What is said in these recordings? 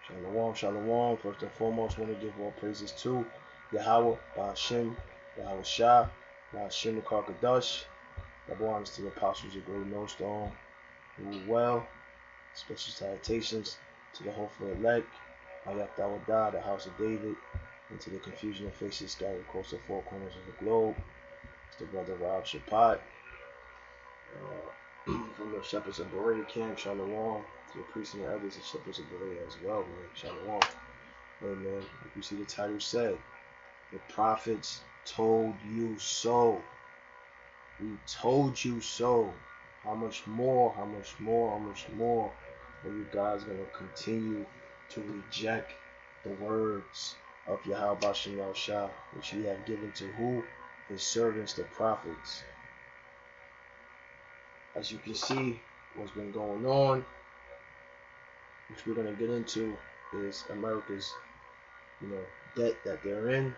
Shalom, shalom. First and foremost, I want to give all praises to Yahweh, Ba'ashem, Yahweh Shah, Ba'ashem Kadash. Double honors to the apostles of Great Millstone, who well. Special salutations to the hopeful elect, Hayat Dawadah, the house of David, and to the confusion of faces scattered across the four corners of the globe. It's the brother Rob Shapat, from the Shepherds of Berea camp, Shalom. To the priests and the elders of Shepherds of Berea as well, man. Shalom. Amen. Like you see the title said, the prophets told you so. We told you so. How much more, how much more, how much more are you guys going to continue to reject the words of Yahweh Bashem Shah, which he had given to who? His servants, the prophets. As you can see, what's been going on, which we're going to get into, is America's, debt that they're in. You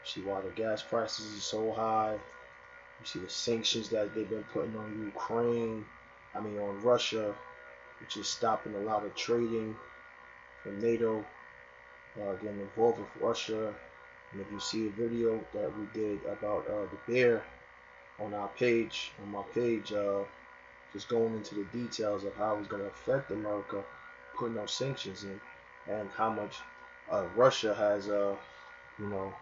see why the gas prices are so high. You see the sanctions that they've been putting on on Russia, which is stopping a lot of trading from NATO, getting involved with Russia. And if you see a video that we did about the bear on my page, just going into the details of how it's going to affect America, putting those sanctions in, and how much Russia has, I would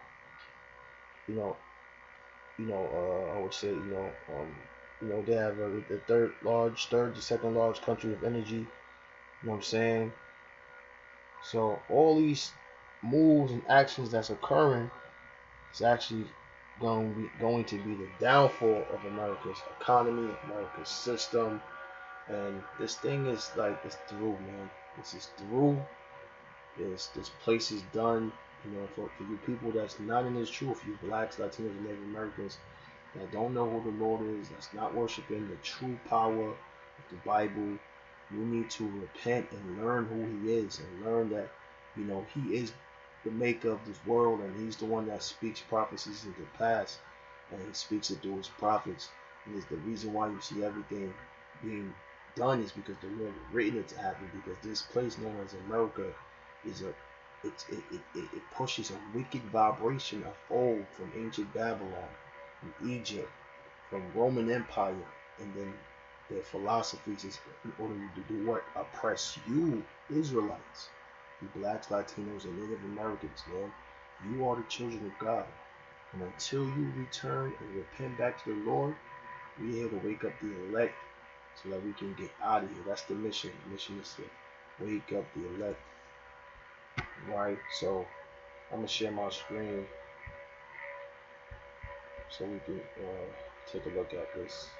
say, they have the second large country of energy. You know what I'm saying? So all these moves and actions that's occurring is actually going to be the downfall of America's economy, America's system, and this thing is like, it's through, man. This is through. This place is done. For you people that's not in this truth, you blacks, Latinos, and Native Americans that don't know who the Lord is, that's not worshiping the true power of the Bible, you need to repent and learn who he is, and learn that, he is the maker of this world, and he's the one that speaks prophecies into pass, and he speaks it through his prophets. And it's the reason why you see everything being done is because the Lord written it to happen, because this place known as America is it pushes a wicked vibration of old, from ancient Babylon, from Egypt, from Roman Empire, and then their philosophies is in order to do what? Oppress you, Israelites, you blacks, Latinos, and Native Americans, man. You are the children of God. And until you return and repent back to the Lord, we're here to wake up the elect so that we can get out of here. That's the mission. The mission is to wake up the elect. Right? So I'm going to share my screen so we can take a look at this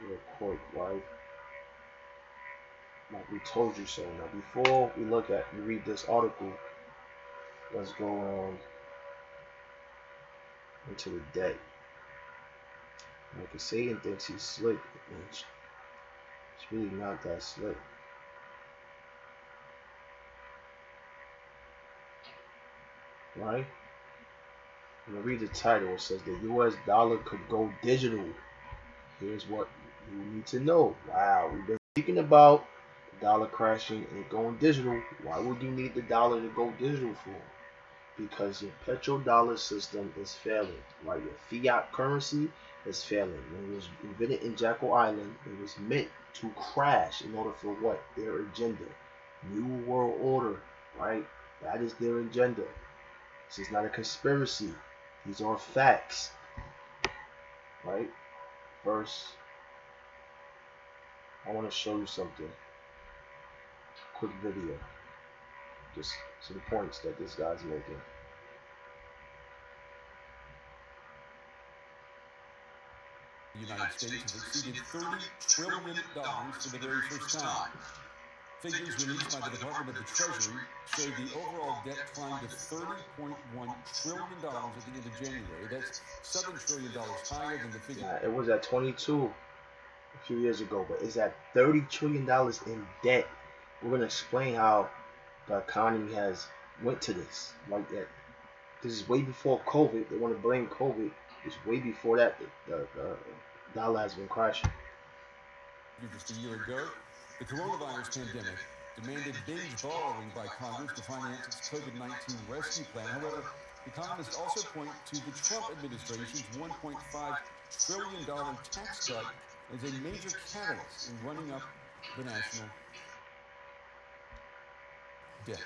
real quick, right? Like we told you so. Now, before we read this article, let's go into the debt. Like Satan thinks he's slick, and it's really not that slick. Right? I'm going to read the title. It says the US dollar could go digital. Here's what you need to know. Wow, we've been speaking about the dollar crashing and going digital. Why would you need the dollar to go digital for? Because your petrodollar system is failing, right? Your fiat currency is failing. When it was invented in Jekyll Island, it was meant to crash in order for what? Their agenda. New World Order, right? That is their agenda. This is not a conspiracy. These are facts, right? First, I want to show you something. Quick video. Just some points that this guy's making. The United States has exceeded $30 trillion for the very first time. Figures released by the Department of the Treasury show the overall debt climbed to $30.1 trillion at the end of January. That's $7 trillion higher than the figure. It was at 22 a few years ago, but it's at $30 trillion in debt. We're going to explain how the economy has went to this. Like that. This is way before COVID. They want to blame COVID. It's way before that. The dollar has been crashing. Just a year ago, the coronavirus pandemic demanded binge borrowing by Congress to finance its COVID-19 rescue plan. However, economists also point to the Trump administration's $1.5 trillion tax cut as a major catalyst in running up the national debt.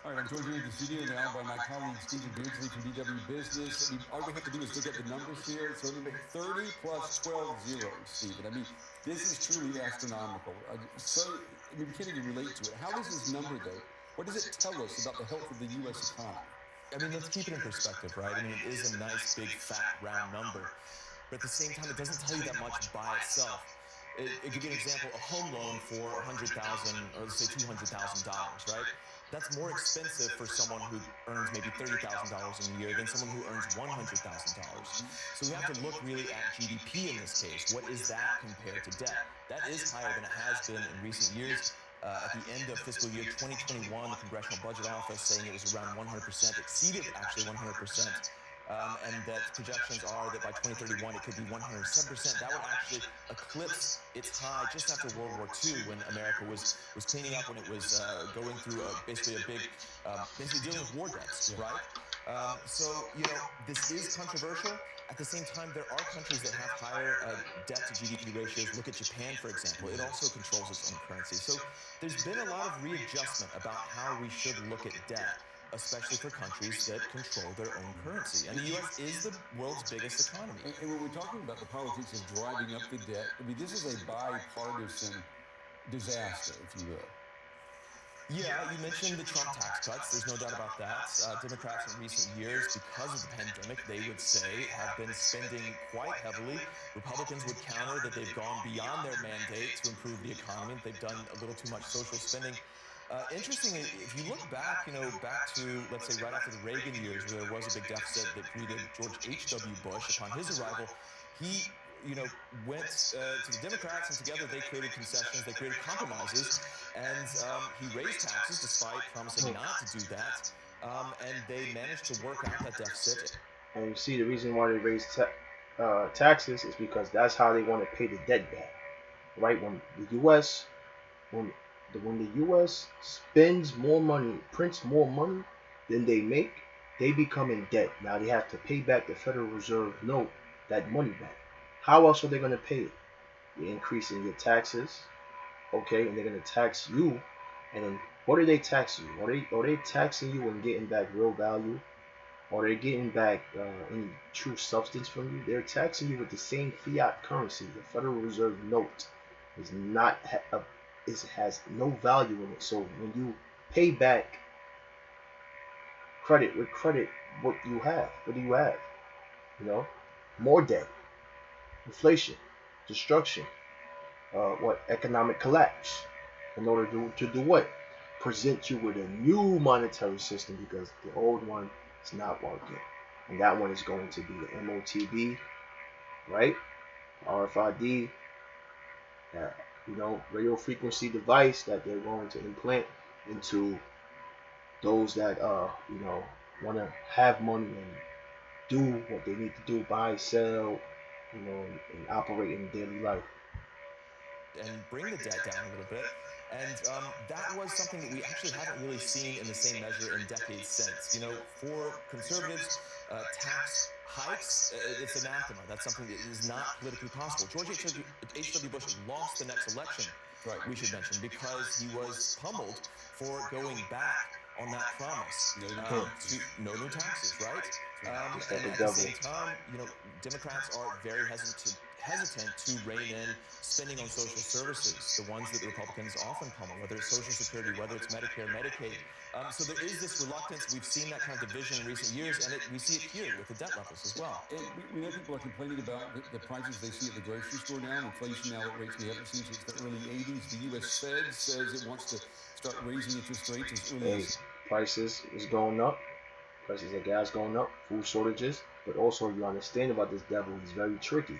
All right, I'm joined here in the studio now by my colleague Stephen Beardsley from DW Business. I mean, all we have to do is look at the numbers here. So, 30 plus 12 zeros, Stephen. I mean, this is truly astronomical. We can't even relate to it. How does this number, though, what does it tell us about the health of the U.S. economy? I mean, let's keep it in perspective, right? I mean, it is a nice, big, fat, round number. But at the same time, it doesn't tell you that much by itself. I'll give you an example, a home loan for $100,000 or let's say $200,000, right? That's more expensive for someone who earns maybe $30,000 in a year than someone who earns $100,000. So we have to look really at GDP in this case. What is that compared to debt? That is higher than it has been in recent years. At the end of fiscal year 2021, the Congressional Budget Office saying it was around 100%, exceeded actually 100%. And that projections are that by 2031 it could be 107%. That would actually eclipse its high just after World War II, when America was cleaning up, when it was going through basically a big, basically dealing with war debts, right? So, this is controversial. At the same time, there are countries that have higher debt to GDP ratios. Look at Japan, for example. It also controls its own currency. So there's been a lot of readjustment about how we should look at debt, especially for countries that control their own currency. And the U.S. is the world's biggest economy. And when we're talking about the politics of driving up the debt, I mean, this is a bipartisan disaster, if you will. Yeah, you mentioned the Trump tax cuts. There's no doubt about that. Democrats in recent years, because of the pandemic, they would say, have been spending quite heavily. Republicans would counter that they've gone beyond their mandate to improve the economy. They've done a little too much social spending. Interestingly, if you look back, back to, let's say, right after the Reagan years, where there was a big deficit that greeted George H.W. Bush upon his arrival, he went to the Democrats, and together they created concessions, they created compromises, and he raised taxes despite promising not to do that, and they managed to work out that deficit. And you see, the reason why they raise taxes is because that's how they want to pay the debt back, right? When the U.S. when the U.S. spends more money, prints more money than they make, they become in debt. Now they have to pay back the Federal Reserve note, that money back. How else are they going to pay it? You're increasing your taxes, okay, and they're going to tax you. And then what do they tax you? Are they taxing you and getting back real value? Are they getting back any true substance from you? They're taxing you with the same fiat currency. The Federal Reserve note is not it has no value in it. So when you pay back credit with credit, what do you have? More debt, inflation, destruction, economic collapse. In order to do what? Present you with a new monetary system, because the old one is not working, and that one is going to be the MOTB, right? RFID, radio frequency device that they're going to implant into those that want to have money and do what they need to do, buy, sell, and operate in daily life. And bring the debt down a little bit. And that was something that we actually haven't really seen in the same measure in decades since. For conservatives, tax hikes, it's anathema. That's something that is not politically possible. George H.W. Bush lost the next election, right, we should mention, because he was pummeled for going back on that promise to no new taxes, right? And at the same time, Democrats are very hesitant to rein in spending on social services, the ones that the Republicans often pummel, whether it's Social Security, whether it's Medicare, Medicaid. So there is this reluctance. We've seen that kind of division in recent years, and we see it here with the debt levels as well. And we know people are complaining about the prices they see at the grocery store now, inflation now at rates we haven't seen since the early 80s. The U.S. Fed says it wants to start raising interest rates as early as... Prices is going up. Prices of gas going up, food shortages, but also you understand about this devil, he's very tricky,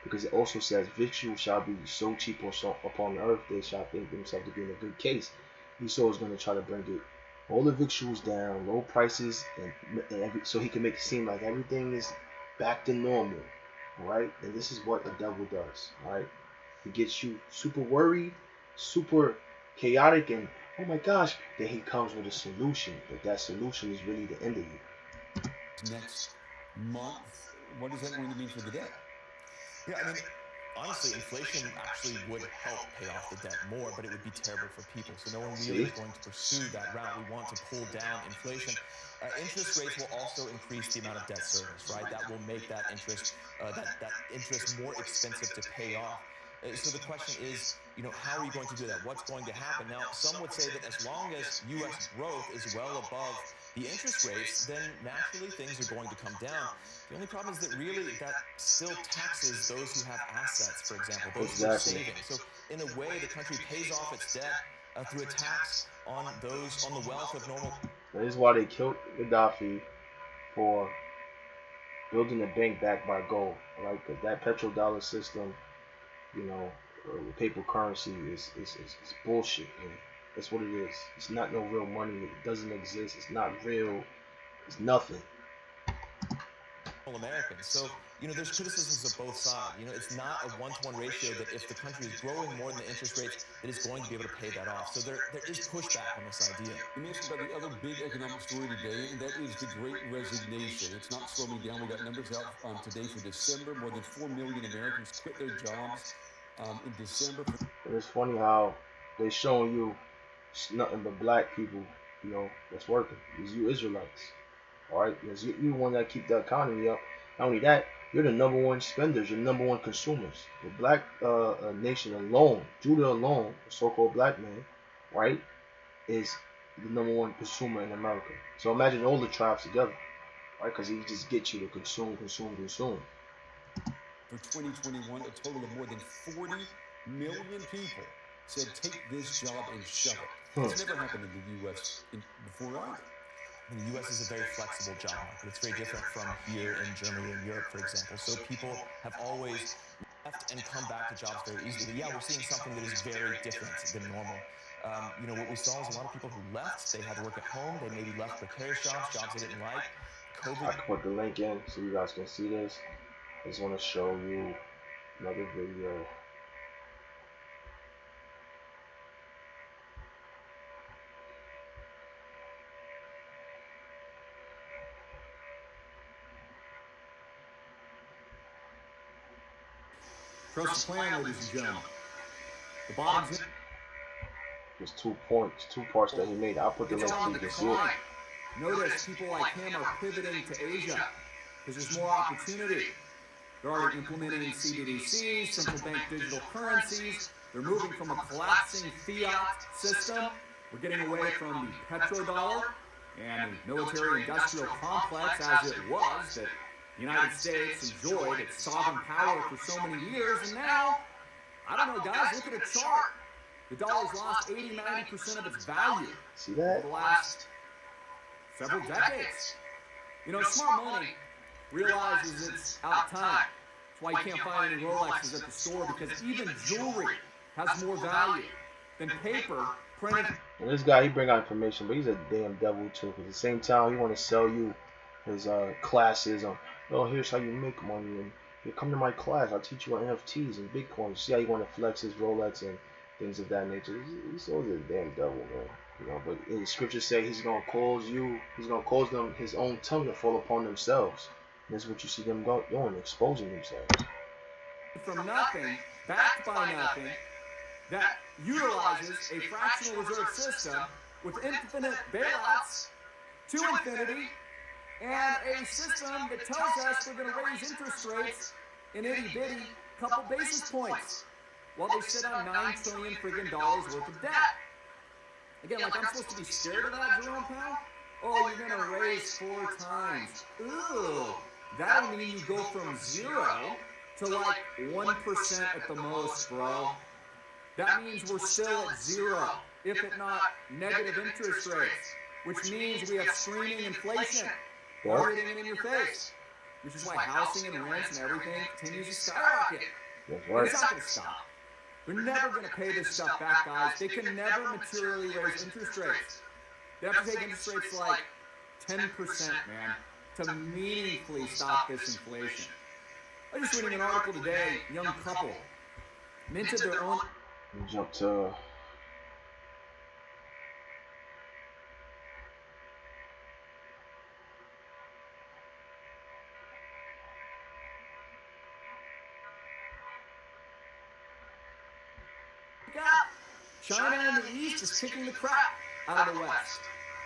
because it also says victuals shall be so cheap upon the earth, they shall think themselves to be in a good case. Esau is going to try to bring it, all the victuals down, low prices, and so he can make it seem like everything is back to normal, all right? And this is what the devil does, all right? He gets you super worried, super chaotic and oh my gosh, then he comes with a solution. But that solution is really the end of you. Next month, what is that going to mean for the debt? Yeah, I mean, honestly, inflation actually would help pay off the debt more, but it would be terrible for people. So no one really is going to pursue that route. We want to pull down inflation. Interest rates will also increase the amount of debt service, right? That will make that interest more expensive to pay off. So the question is, how are you going to do that? What's going to happen? Now, some would say that as long as U.S. growth is well above the interest rates, then naturally things are going to come down. The only problem is that really that still taxes those who have assets, for example, those who are saving. So in a way, the country pays off its debt through a tax on the wealth of normal. That is why they killed Gaddafi for building a bank backed by gold. Right? 'Cause that petrodollar system, paper currency is bullshit, man. That's what it is. It's not no real money. It doesn't exist. It's not real. It's nothing. Americans. So, there's criticisms of both sides. It's not a one-to-one ratio that if the country is growing more than the interest rates, that it's going to be able to pay that off. So there is pushback on this idea. You mentioned about the other big economic story today, and that is the Great Resignation. It's not slowing down. We got numbers out today for December. More than 4 million Americans quit their jobs in December. And it's funny how they showing you it's nothing but black people, that's working. It's you Israelites. All right, because you're the one that keep the economy up. Not only that, you're the number one spenders, you're the number one consumers. The black nation alone, Judah alone, the so-called black man, right, is the number one consumer in America. So imagine all the tribes together, right? Because he just gets you to consume. For 2021, a total of more than 40 million people said, "Take this job and shove it." It's never happened in the U.S. before either. The U.S. is a very flexible job market. It's very different from here in Germany and Europe, for example. So people have always left and come back to jobs very easily. But yeah, we're seeing something that is very different than normal. What we saw is a lot of people who left. They had to work at home. They maybe left precarious jobs they didn't like. I can put the link in so you guys can see this. I just want to show you another video. Trust the plan, ladies and gentlemen. The bottom's in. There's 2 parts that he made. I'll put the link so you can see it. Notice people like him are pivoting to Asia because there's more opportunity. They're already implementing CBDCs, central bank digital currencies. They're moving from a collapsing fiat system. We're getting away from the petrodollar and the military-industrial complex as it was that the United States enjoyed its sovereign power for so many years. And now, I don't know, guys, look at a chart. The dollar's lost 80-90% of its value See that? over the last several decades. Smart money realizes it's out of time. That's why you can't find any Rolexes at the store, because even jewelry has more value than paper printed. And this guy, he bring out information, but he's a damn devil too. Cause at the same time, he want to sell you his classes on, here's how you make money, and you come to my class, I'll teach you on NFTs and Bitcoin. See how you want to flex his Rolex and things of that nature. He's always a damn devil, man. But in the scriptures say he's gonna cause them his own tongue to fall upon themselves. And that's what you see them doing, exposing themselves. From nothing, backed by nothing, that utilizes a fractional reserve system with infinite bailouts to infinity, and a system that tells us we're going to raise interest rates in itty-bitty couple basis points while they sit on $9 trillion friggin' dollars worth of debt. Again, like I'm supposed to be scared of that, Jerome Powell? Oh, you're going to raise 4 times. Ooh, that'll mean you go from 0 to like 1% at the most, bro. That means we're still at 0, if it not negative interest rates, which means we have screaming inflation, hitting it in your face, which is why housing and rents and everything continues to skyrocket. It's not going to stop. They're never going to pay this stuff back, guys. They can never materially raise interest rates. They have to take interest rates like 10%, man, to meaningfully stop this inflation. I was just reading an article today, a young couple minted their own. Jump to up. China in the east is kicking the crap out of the west.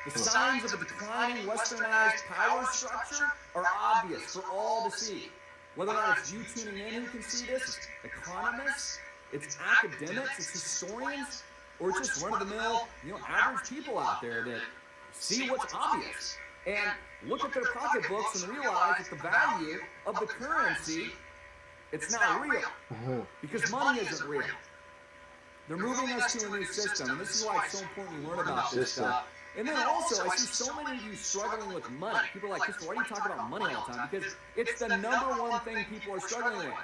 The signs of a declining westernized power structure are obvious for all to see. Whether or not it's you tuning in who can see this, it's economists, it's academics, it's historians, or it's just run-of-the-mill, average people out there that see what's obvious and look at their pocketbooks and realize that the value of the currency, it's not real because money isn't real. They're moving us to a new system, and this is why it's so important you learn about this stuff. And then also, I see so many of you struggling with money. People are like, Christopher, why do you talk about money all the time? Because it's the number one thing people are struggling with.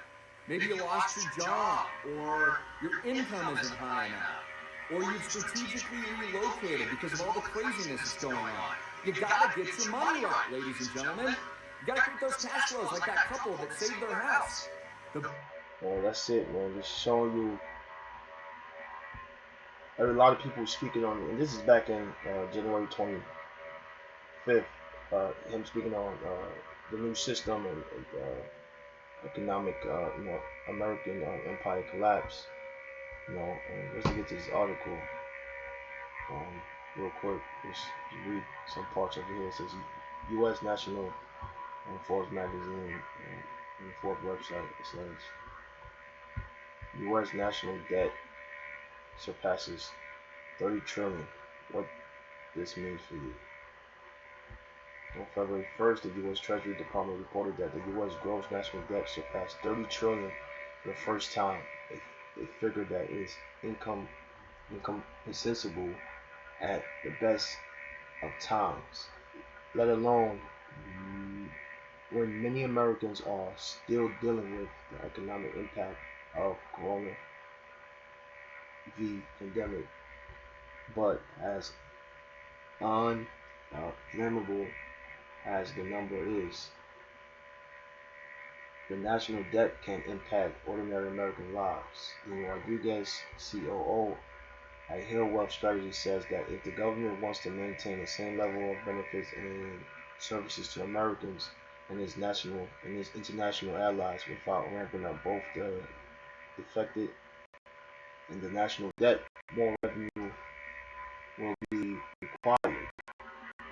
Maybe you lost your job, or your income isn't high enough, or you've strategically relocated because of all the craziness that's going on. You gotta get your money right, ladies and gentlemen. You gotta create those cash flows like that couple that saved their house. Well, that's it, man. Just showing you. A lot of people speaking on, and this is back in January 25th, him speaking on the new system and economic, American empire collapse. Let's get to this article real quick. Just read some parts of it here. It says U.S. National Forbes magazine and the Forbes website. It says U.S. national debt surpasses 30 trillion. What this means for you. On February 1st, the U.S. Treasury Department reported that the U.S. gross national debt surpassed 30 trillion for the first time, a figure that is insensible at the best of times, let alone when many Americans are still dealing with the economic impact of Corona v. pandemic. But as unflammable as the number is, the national debt can impact ordinary American lives. Rodriguez, COO at Hill Wealth Strategy, says that if the government wants to maintain the same level of benefits and services to Americans and its international allies without ramping up both the deficit and the national debt, more revenue will be required.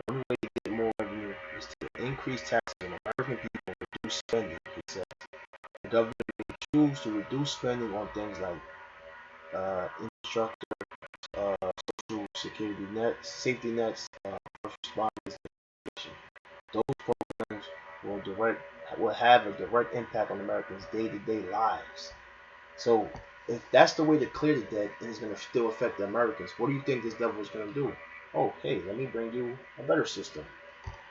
One way to get more revenue is to increase taxes on American people and reduce spending, he said. The government may choose to reduce spending on things like infrastructure, social security nets, safety nets, first responders, and education. Those programs will have a direct impact on Americans' day-to-day lives. So if that's the way to clear the debt and it's going to still affect the Americans, what do you think this devil is going to do? Oh, hey, let me bring you a better system.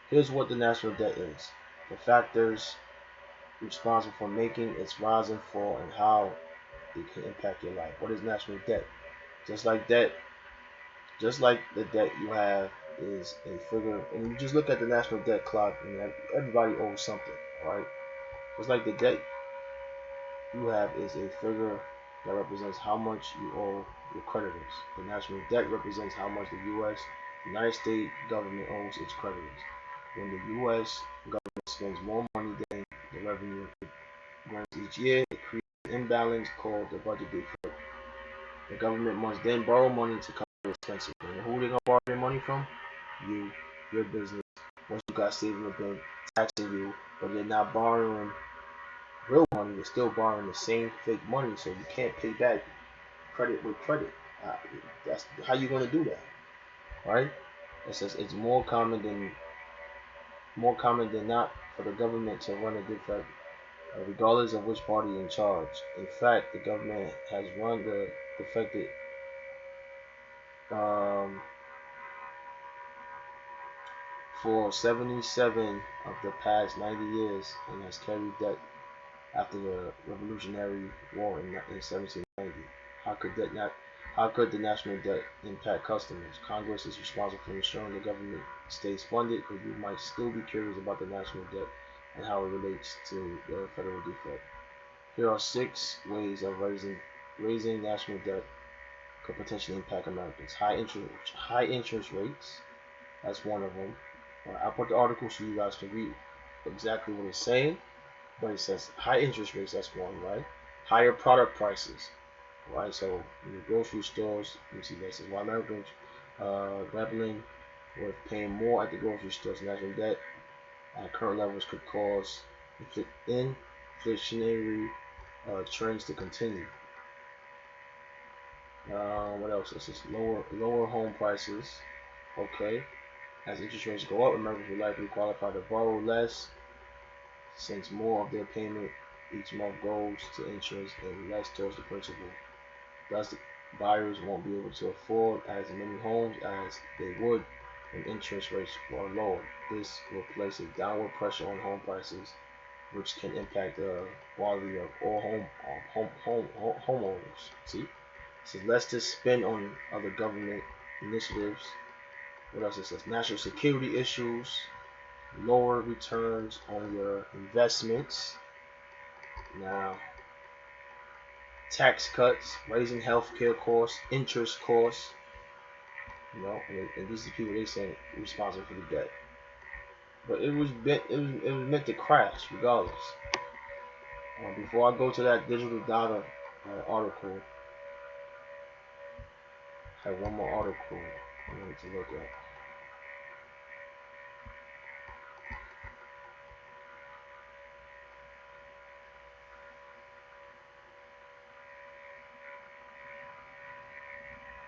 Here's what the national debt is. The factors responsible for making its rise and fall and how it can impact your life. What is national debt? Just like the debt you have is a figure, and you just look at the national debt clock, and everybody owes something, alright? Just like the debt you have is a figure that represents how much you owe your creditors. The national debt represents how much the United States government owes its creditors. When the U.S. government spends more money than the revenue it brings each year, it creates an imbalance called the budget deficit. The government must then borrow money to cover the expenses. And who are they going to borrow their money from? You, your business. Once you got saving the bank, taxing you, but they're not borrowing real money, they're still borrowing the same fake money, so you can't pay back credit with credit. That's how you going to do that, right? It says it's more common than not for the government to run a deficit, regardless of which party in charge. In fact, the government has run the deficit for 77 of the past 90 years and has carried debt after the Revolutionary War in 1790. How could the national debt impact customers? Congress is responsible for ensuring the government stays funded, but you might still be curious about the national debt and how it relates to the federal deficit. Here are 6 ways of raising national debt could potentially impact Americans. High interest rates, that's one of them. I'll put the article so you guys can read exactly what it's saying. But it says high interest rates, that's one, right? Higher product prices. right? So in the grocery stores, you see that says why Americans grappling with paying more at the grocery stores. National debt at current levels could cause inflationary trends to continue. What else? This is lower home prices. Okay, as interest rates go up, Americans will likely qualify to borrow less, since more of their payment each month goes to interest and less towards the principal. Thus, buyers won't be able to afford as many homes as they would when interest rates were lower. This will place a downward pressure on home prices, which can impact the quality of all homeowners. See, so less to spend on other government initiatives. What else it says? National security issues, lower returns on your investments. Now, tax cuts, raising healthcare costs, interest costs. You know, and these are the people they say responsible for the debt. But it was meant to crash regardless. Before I go to that digital dollar article, I have one more article I wanted to look at.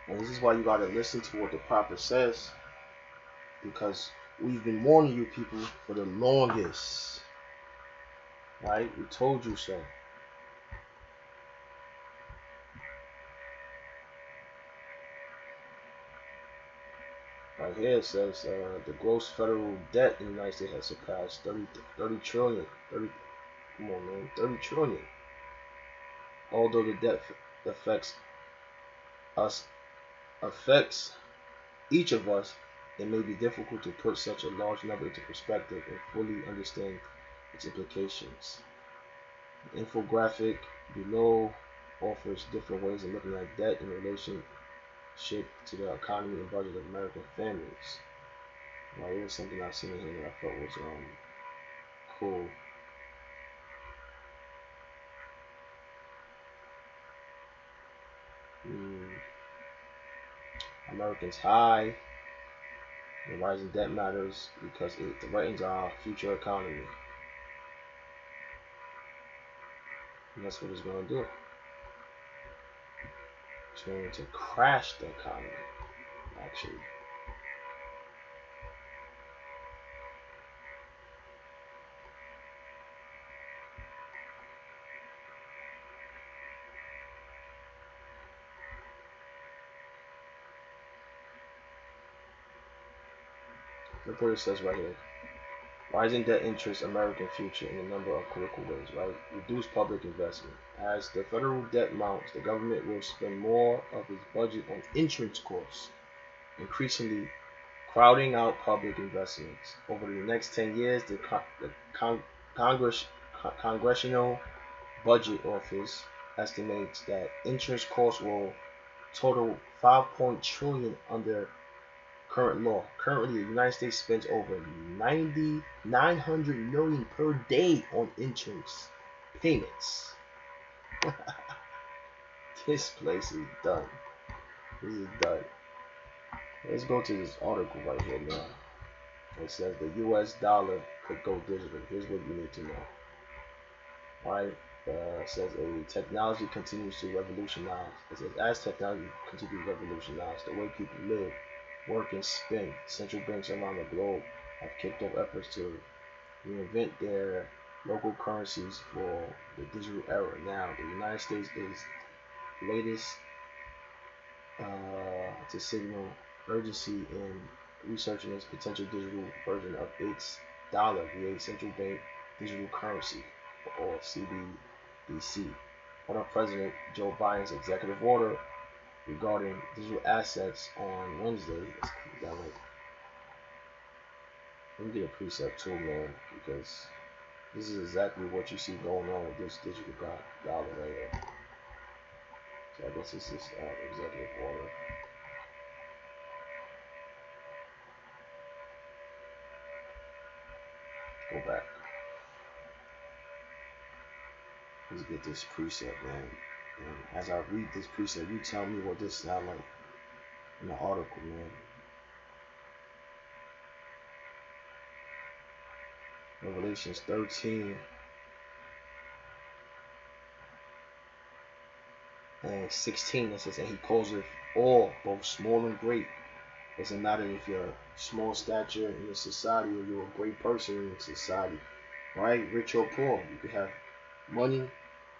And this is why you gotta listen to what the prophet says, because we've been warning you people for the longest. Right? We told you so. Right here it says the gross federal debt in the United States has surpassed 30 trillion. 30, come on, man, 30 trillion. Although the debt affects us, affects each of us, it may be difficult to put such a large number into perspective and fully understand its implications. The infographic below offers different ways of looking at debt in relationship to the economy and budget of American families. Right, it was something I seen in here that I thought was cool. Americans high. The rising debt matters because it threatens our future economy. And that's what it's going to do. It's going to crash the economy, actually. Look what it says right here. Rising debt interests American future in a number of critical ways, right? Reduce public investment. As the federal debt mounts, the government will spend more of its budget on insurance costs, increasingly crowding out public investments. Over the next 10 years, the Congressional Budget Office estimates that insurance costs will total 5 trillion under current law. Currently, the United States spends over 900 million per day on insurance payments. This place is done. This is done. Let's go to this article right here now. It says the U.S. dollar could go digital. Here's what you need to know. Right? It says a technology continues to revolutionize. It says as technology continues to revolutionize the way people live, work, and spend, central banks around the globe have kicked off efforts to reinvent their local currencies for the digital era. Now, the United States is latest to signal urgency in researching its potential digital version of its dollar via central bank digital currency, or CBDC. Under President Joe Biden's executive order regarding digital assets on Wednesday. Let's click that link. Let me get a precept too, man, because this is exactly what you see going on with this digital dollar right here. So I guess this is executive order. Go back. Let's get this precept, man. And as I read this precept, you tell me what this sound like in the article, man. Revelations 13 and 16, it says, and he causeth all, both small and great. It doesn't matter if you're a small stature in your society or you're a great person in your society, right? Rich or poor, you could have money,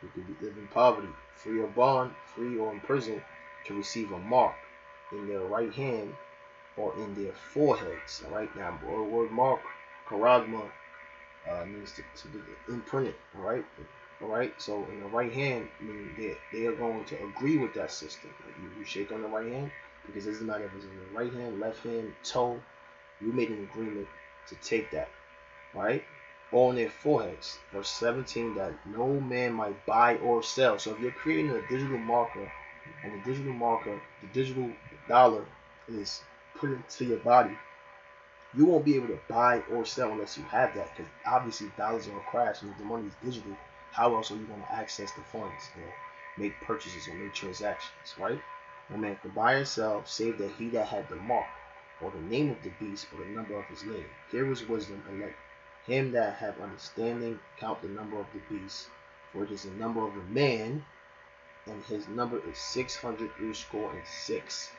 you could live in poverty, free or bond, free or in prison, to receive a mark in their right hand or in their foreheads. All right, now the word mark, charagma, means to be imprinted. All right. So in the right hand, I mean they are going to agree with that system. Like you shake on the right hand because it doesn't matter if it's in the right hand, left hand, toe. You made an agreement to take that, right? On their foreheads. Verse 17, that no man might buy or sell. So if you're creating a digital marker, and the digital dollar is put into your body, you won't be able to buy or sell unless you have that, because obviously dollars are gonna crash, and if the money is digital, how else are you going to access the funds or make purchases or make transactions, right? No man can buy or sell save that he that had the mark, or the name of the beast, or the number of his name. Here is wisdom, and let him that have understanding count the number of the beast, for it is the number of a man, and his number is 666.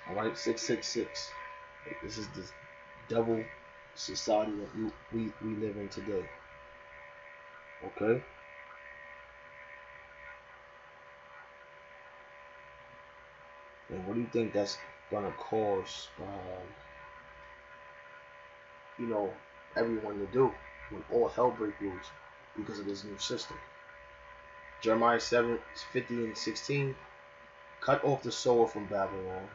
All right, 666. This is the double society that we live in today. Okay? And what do you think that's gonna cause everyone to do when all hell breaks loose because of this new system? Jeremiah 7:50 and 16, cut off the sower from Babylon,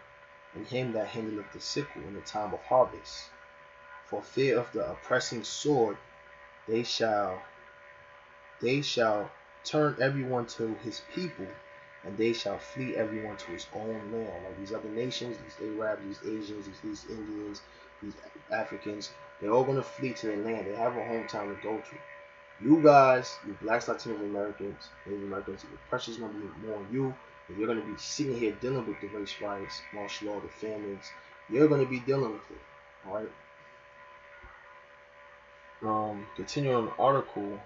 and him that handleth the sickle in the time of harvest. For fear of the oppressing sword, they shall turn everyone to his people, and they shall flee everyone to his own land. Like these other nations, these Arabs, these Asians, these Indians, these Africans, they're all going to flee to their land. They have a hometown to go to. You guys, you blacks, Latinos, Americans, Native Americans, the pressure's going to be more on you. And you're going to be sitting here dealing with the race riots, martial law, the famines. You're going to be dealing with it. All right. Continuing on the article,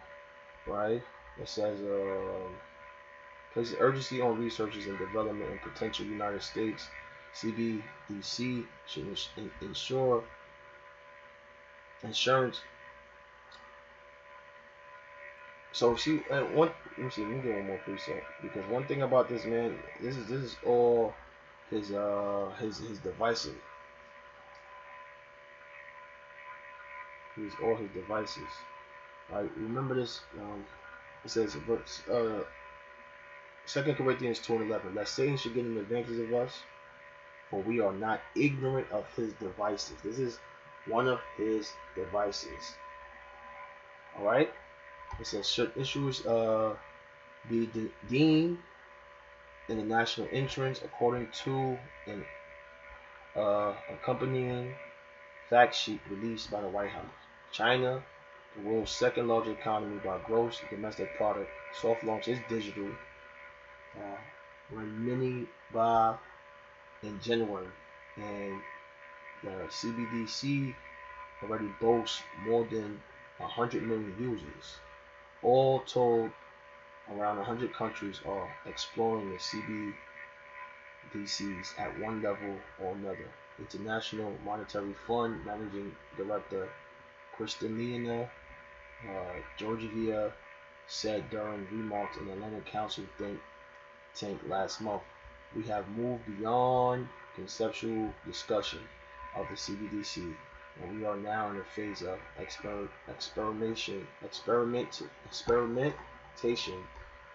right? It says, places urgency on researches and development in potential United States. CBDC should ensure insurance. So let me see, let me get one more preset, because one thing about this man, this is all his devices. These all his devices. Right? Remember this. It says, 2 Corinthians 2:11. Lest Satan should get an advantage of us, for we are not ignorant of his devices. This is one of his devices. All right. It says, should issues be deemed in the national interest according to an accompanying fact sheet released by the White House. China, the world's second largest economy by gross domestic product, soft launch its digital renminbi in January, and the CBDC already boasts more than 100 million users. All told, around 100 countries are exploring the CBDCs at one level or another. International Monetary Fund Managing Director Kristalina Georgieva said during remarks in the Atlantic Council think tank last month, we have moved beyond conceptual discussion of the CBDC, and we are now in a phase of experimentation,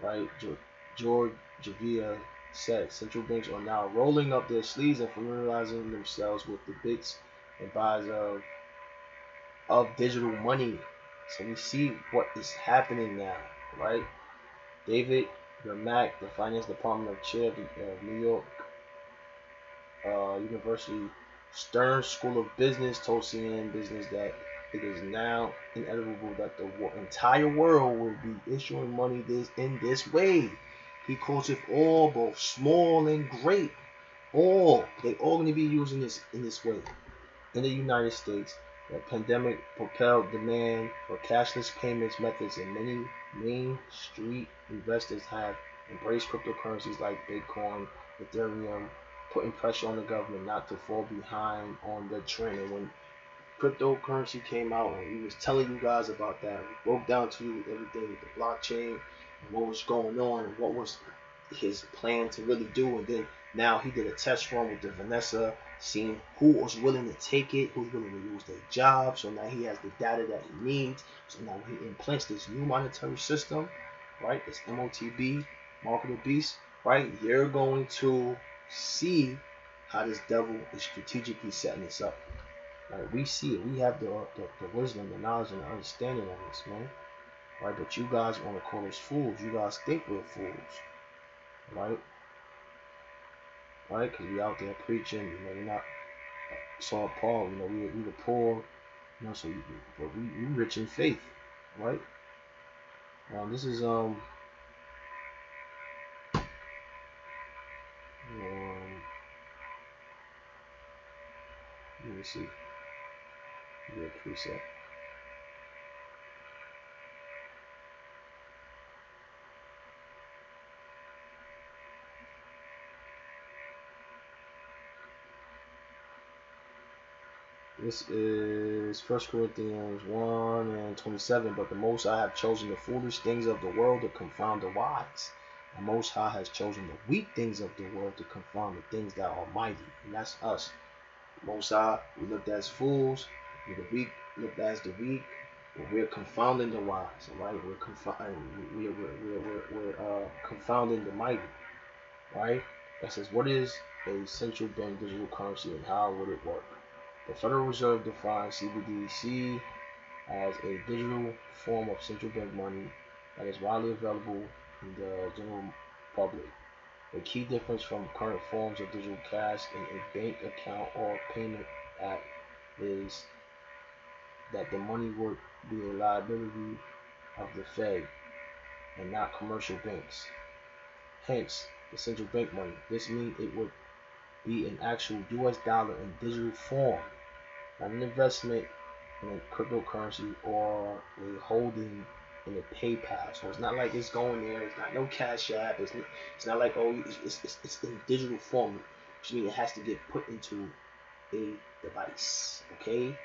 right? Georgieva said central banks are now rolling up their sleeves and familiarizing themselves with the bits and bytes of digital money. So we see what is happening now, right? David Mack, the finance department chair of New York University Stern School of Business, told CNN Business that it is now inevitable that the entire world will be issuing money in this way. He calls it all, both small and great. All they all going to be using this in this way. In the United States, the pandemic propelled demand for cashless payments methods, and many Main Street investors have embraced cryptocurrencies like Bitcoin, Ethereum, putting pressure on the government not to fall behind on the trend. And when cryptocurrency came out, and he was telling you guys about that, we broke down to you everything with the blockchain and what was going on and what was his plan to really do. And then now he did a test run with the Vanessa, seeing who was willing to take it, who's willing to lose their job. So now he has the data that he needs. So now he implants this new monetary system, right? This MOTB, Mark of the Beast, right? You're going to see how this devil is strategically setting this up. Right? We see it. We have the wisdom, the knowledge, and the understanding of this, man. Right? But you guys want to call us fools. You guys think we're fools. Right? Right? Because we out there preaching. You know, we're not Saul Paul. You know, we the poor. You know, so but we rich in faith. Right? This is let me see. Yeah, preset. This is 1 Corinthians 1 and 27. But the Most High have chosen the foolish things of the world to confound the wise. The Most High has chosen the weak things of the world to confound the things that are mighty. And that's us. Most High, we looked at as fools. The weak looked at as the weak. But we're confounding the wise. Right? We're confounding the mighty. Right? That says, what is a central bank digital currency and how would it work? The Federal Reserve defines CBDC as a digital form of central bank money that is widely available in the general public. A key difference from current forms of digital cash in a bank account or payment app is that the money would be a liability of the Fed and not commercial banks. Hence, the central bank money. This means it would be an actual US dollar in digital form, not an investment in a cryptocurrency or a holding in a PayPal. So it's not like it's going there. It's not no Cash App. It's not like, oh, it's in digital form, which means it has to get put into a device, okay?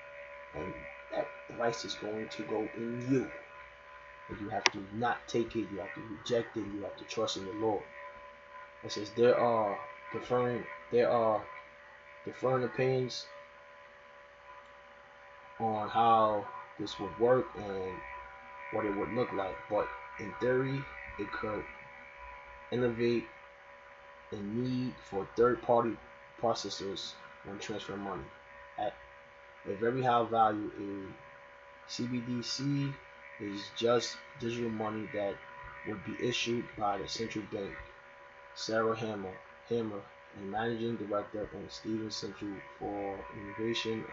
And that device is going to go in you. And you have to not take it. You have to reject it. You have to trust in the Lord. It says there are differing opinions on how this would work and what it would look like, but in theory it could elevate the need for third-party processors when transferring money. At a very high value, a CBDC is just digital money that would be issued by the central bank. Sarah Hammer, a managing director and Stephen Central for Innovation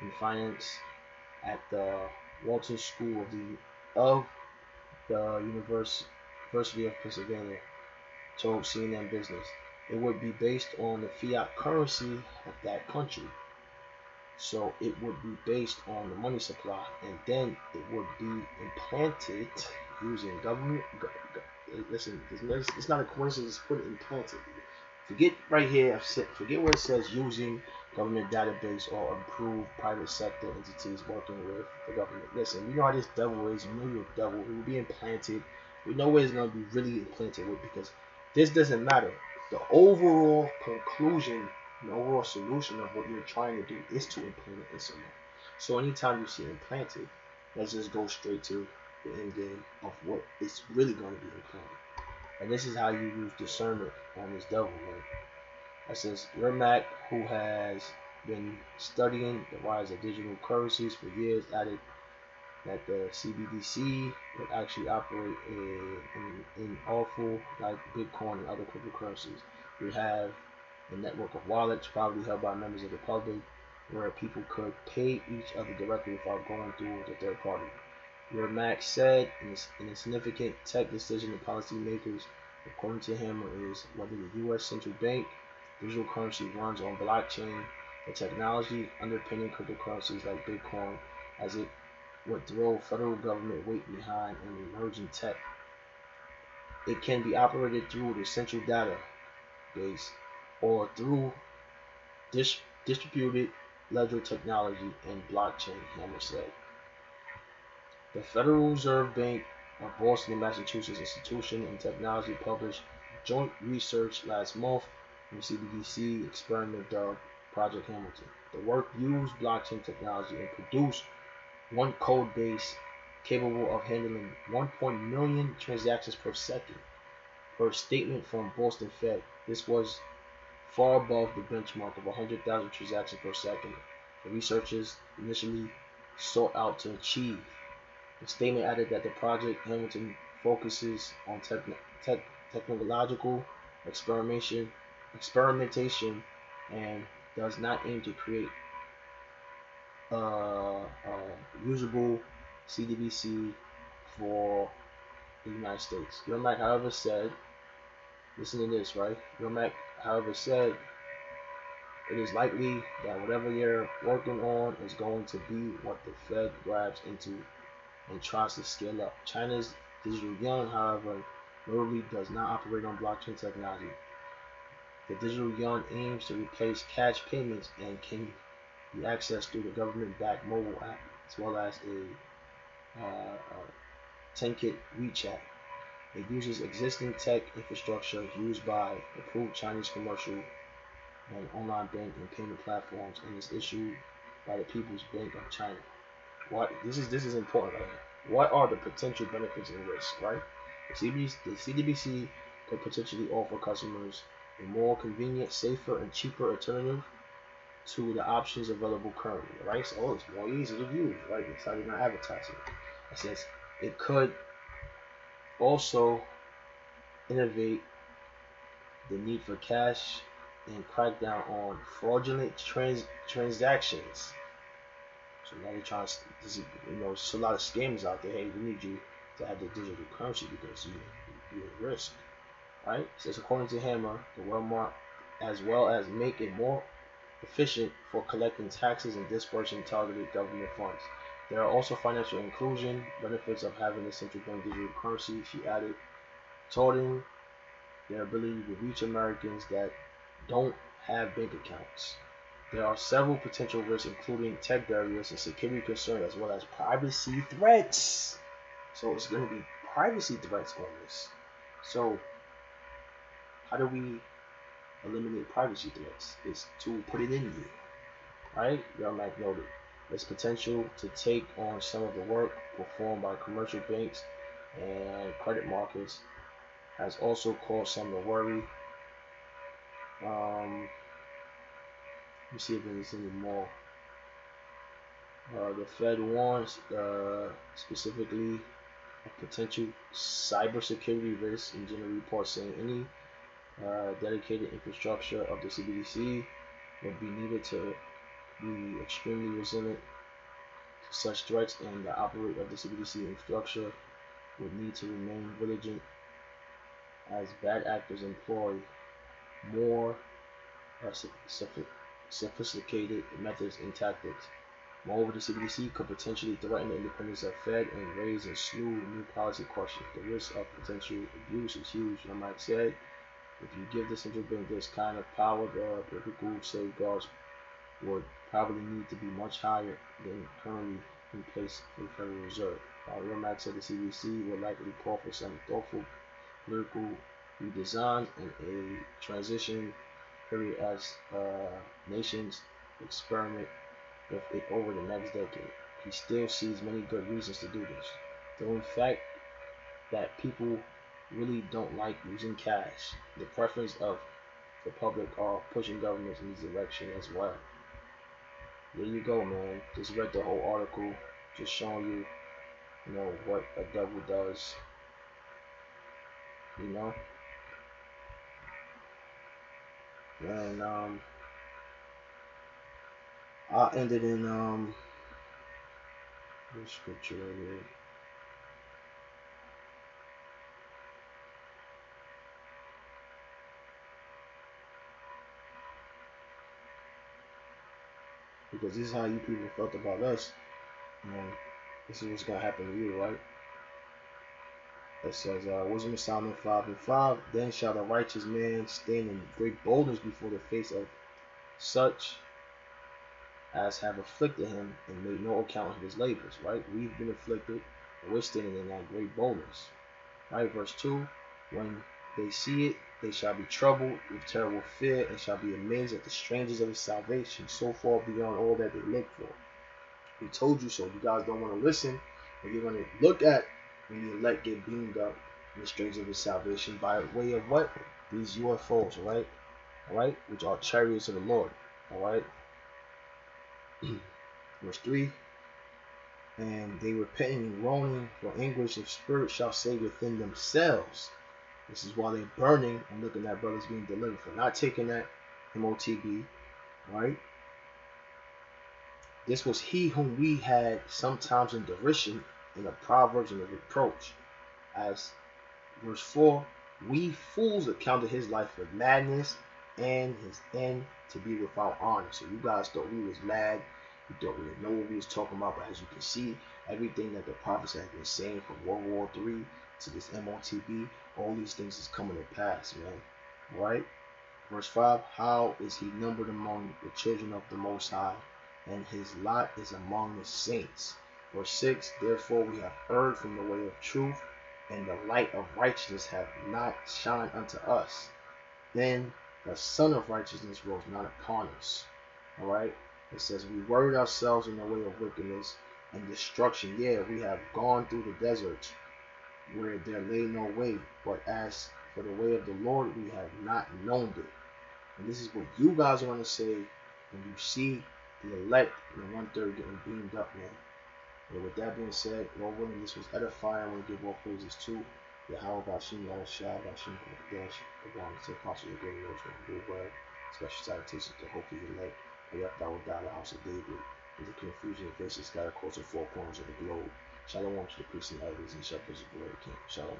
in Finance at the Walton School of the University of Pennsylvania, told CNN Business. It would be based on the fiat currency of that country. So it would be based on the money supply, and then it would be implanted using government. Listen, it's not a coincidence. Put it implanted. Forget right here. Forget where it says using government database or improved private sector entities working with the government. Listen, you know how this devil is. You know you're a devil. It will be implanted. We know where it's going to be really implanted with, because this doesn't matter. The overall conclusion, the overall solution of what you're trying to do is to implant it in someone. So anytime you see implanted, let's just go straight to the end game of what it's really going to be implanted. And this is how you use discernment on this devil, man. That says Yermak, who has been studying the rise of digital currencies for years, added that the CBDC would actually operate in awful like Bitcoin and other cryptocurrencies. We have a network of wallets probably held by members of the public where people could pay each other directly without going through the third party. Yermak said in a significant tech decision, the policymakers according to him, is whether the U.S. central bank digital currency runs on blockchain, the technology underpinning cryptocurrencies like Bitcoin, as it would throw federal government weight behind an emerging tech. It can be operated through the central database or through distributed ledger technology and blockchain, Hammer said. The Federal Reserve Bank of Boston and Massachusetts Institution and Technology published joint research last month on the CBDC experiment dubbed Project Hamilton. The work used blockchain technology and produced one code base capable of handling 1 million transactions per second. Per statement from Boston Fed, this was far above the benchmark of 100,000 transactions per second the researchers initially sought out to achieve. The statement added that the Project Hamilton focuses on technological experimentation and does not aim to create usable CDBC for the United States. Yermak, however, said, listen to this, right? Yermak, however, said it is likely that whatever you're working on is going to be what the Fed grabs into and tries to scale up. China's digital yuan, however, notably does not operate on blockchain technology. The digital yuan aims to replace cash payments and can be accessed through the government-backed mobile app, as well as a 10-kit WeChat. It uses existing tech infrastructure used by approved Chinese commercial and online bank and payment platforms and is issued by the People's Bank of China. This is important right here. What are the potential benefits and risks, right? The CDBC could potentially offer customers a more convenient, safer, and cheaper alternative to the options available currently, right? So it's more easy to use, right? It's how they're not advertising. It says it could also innovate the need for cash and crack down on fraudulent transactions. So now they're trying to, there's a lot of scammers out there. Hey, we need you to have the digital currency because you're at risk, right? It says according to Hammer, the Walmart, as well as make it more efficient for collecting taxes and dispersing targeted government funds. There are also financial inclusion benefits of having a central bank digital currency, she added, touting their ability to reach Americans that don't have bank accounts. There are several potential risks, including tech barriers and security concerns, as well as privacy threats. So it's going to be privacy threats on this. So how do we eliminate privacy threats? Is to put it in you, right? Yarmack noted. There's potential to take on some of the work performed by commercial banks and credit markets has also caused some to worry. Let me see if there's any more. The Fed warns specifically of potential cybersecurity risks in general reports saying any dedicated infrastructure of the CBDC would be needed to be extremely resilient to such threats, and the operator of the CBDC infrastructure would need to remain vigilant as bad actors employ more sophisticated methods and tactics. Moreover, the CBDC could potentially threaten the independence of Fed and raise a slew of new policy questions. The risk of potential abuse is huge. I might say, if you give the central bank this kind of power, the political safeguards would probably need to be much higher than currently in place for the Federal Reserve. Remax said the CBDC will likely call for some thoughtful political redesign and a transition period as nations experiment with it over the next decade. He still sees many good reasons to do this, though in fact that people really don't like using cash. The preference of the public are pushing governments in this direction as well. There you go, man. Just read the whole article, just showing you, what a devil does. And I'll end it in the scripture right here. because this is how you people felt about us, and this is what's gonna happen to you, right? It says, Wisdom of Solomon 5:5. Then shall the righteous man stand in great boldness before the face of such as have afflicted him and made no account of his labors, right? We've been afflicted, and we're standing in that great boldness, right? Verse 2. When they see it, they shall be troubled with terrible fear and shall be amazed at the strangers of his salvation, so far beyond all that they look for. We told you so. You guys don't want to listen, and you're going to look at when the elect get beamed up in the strangers of his salvation by way of what? These UFOs, right? All right, which are chariots of the Lord. All right. Verse 3. And they repenting and groaning for anguish of spirit shall say within themselves. This is while they're burning and looking at brothers being delivered for not taking that MOTB, right? This was he whom we had sometimes in derision in the proverbs and the reproach. As verse 4, we fools accounted his life for madness and his end to be without honor. So you guys thought we was mad. You thought we didn't know what we was talking about. But as you can see, everything that the prophets have been saying from World War III to this MOTB, all these things is coming to pass, man. All right? Verse 5, how is he numbered among the children of the Most High, and his lot is among the saints. Verse 6, therefore we have heard from the way of truth, and the light of righteousness hath not shined unto us. Then the Son of Righteousness rose not upon us. Alright? It says, we worried ourselves in the way of wickedness and destruction. Yeah, we have gone through the deserts where there lay no way. But as for the way of the Lord, we have not known it. And this is what you guys are going to say when you see the elect in the 1/3 getting beamed up, man. And with that being said, Lord willing, this was edifying. I want to give all praises to Yahweh Bashim Yahushua Bashim Kodesh, the one to Apostle of the Great Lord's going to word. Special salutations to hopefully elect. We up that would die the house of David. With the confusion and faces scattered across the four corners of the globe. Shalom to the priests and elders and shepherds of the Lord King. Shalom.